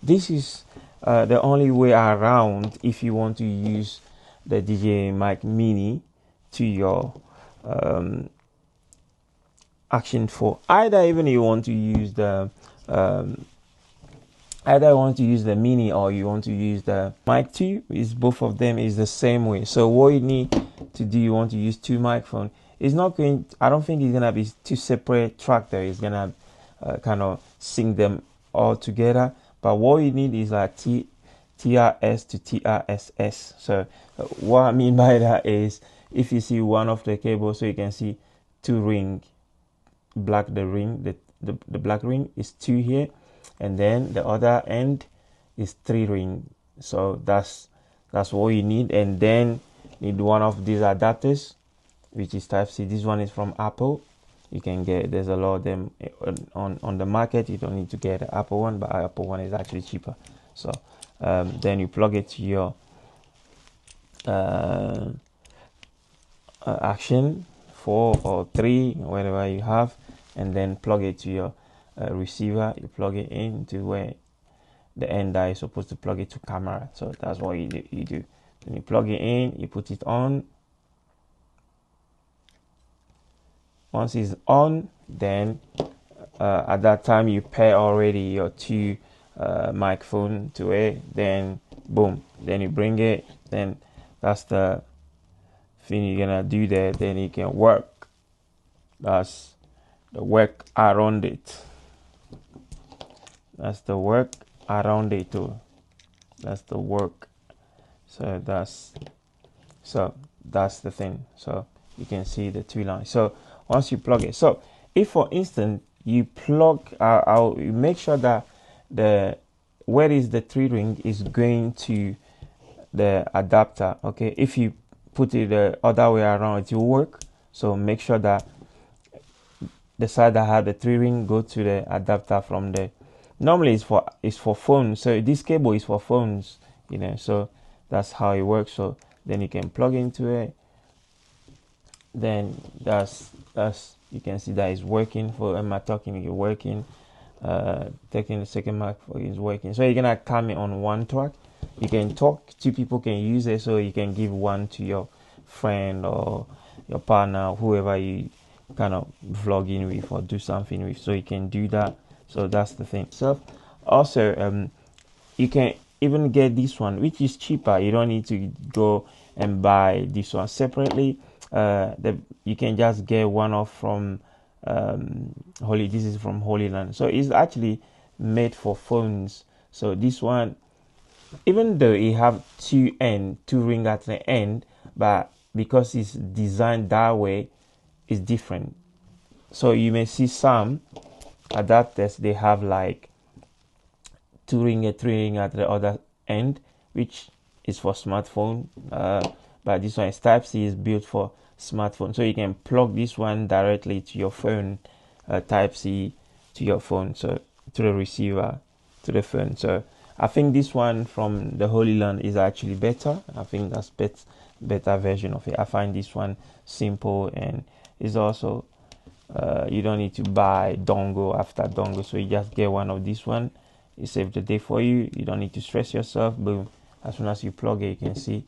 This is the only way around if you want to use the DJI Mic Mini to your Action 4. Either even you want to use the Mini or you want to use the Mic 2. Is both of them is the same way. So what you need to do, you want to use two microphones. It's not going. I don't think it's gonna be two separate track there. It's gonna kind of sync them all together. But what you need is like TRRS to TRRS. So what I mean by that is, if you see one of the cables, so you can see two ring, black the ring, the black ring is 2 here, and then the other end is 3 ring. So that's what you need. And then need one of these adapters, which is Type-C. This one is from Apple. You can get, there's a lot of them on the market. You don't need to get the Apple one, but Apple one is actually cheaper. So then you plug it to your Action 4 or 3, whatever you have, and then plug it to your receiver. You plug it into where the end is supposed to plug it to camera. So that's what you do. Then you plug it in, you put it on. Once it's on, then at that time you pair already your two microphone to it. Then boom, then you bring it. Then that's the thing you're gonna do there. Then you can work. That's the work around it. That's the work around it too. That's the work. So that's the thing. So you can see the two lines. So once you plug it, so if for instance you plug you make sure that where is the 3 ring is going to the adapter. Okay, if you put it the other way around, it will work. So make sure that the side that had the 3 ring go to the adapter from the, normally it's for phones. So this cable is for phones, you know. So that's how it works. So then you can plug into it. Then that's you can see that it's working. For am I talking, you're working. Taking the second mic is working. So you're gonna come in on one track. You can talk, 2 people can use it, so you can give one to your friend or your partner, whoever you kind of vlog in with or do something with. So you can do that. So that's the thing. So also you can even get this one, which is cheaper. You don't need to go and buy this one separately. You can just get one off from this is from Holyland. So it's actually made for phones. So this one, even though it have 2 ring at the end, but because it's designed that way, it's different. So you may see some adapters, they have like 2 ring and 3 ring at the other end, which is for smartphone. But this one is Type-C, is built for smartphone. So you can plug this one directly to your phone, Type-C to your phone, so to the receiver, to the phone. So I think this one from the Holyland is actually better. I think that's better version of it. I find this one simple, and is also you don't need to buy dongle after dongle. So you just get one of this one. It saves the day for you. You don't need to stress yourself. Boom, as soon as you plug it, you can see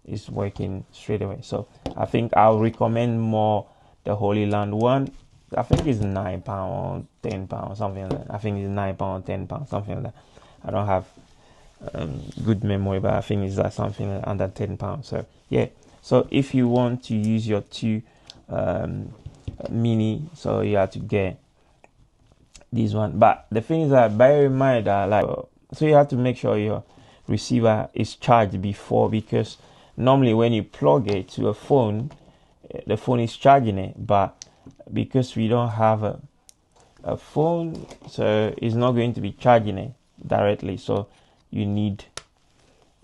it's working straight away. So I think I'll recommend more the Holyland one. I think it's £9 or £10, something like that. I think it's £9 or £10, something like that. I don't have good memory, but I think it's like something like under £10. So yeah, so if you want to use your 2 mini, so you have to get this one. But the thing is that bear in mind that so you have to make sure your receiver is charged before, because normally when you plug it to a phone, the phone is charging it, but because we don't have a phone, so it's not going to be charging it directly. So you need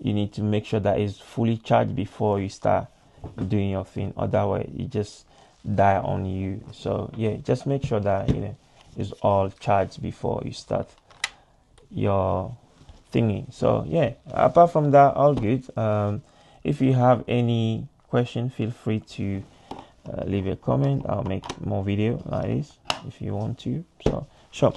to make sure that it's fully charged before you start doing your thing. Otherwise it just die on you. So yeah, just make sure that it's all charged before you start your thingy. So yeah, apart from that, all good. If you have any question, feel free to leave a comment. I'll make more video like this if you want to. So sure.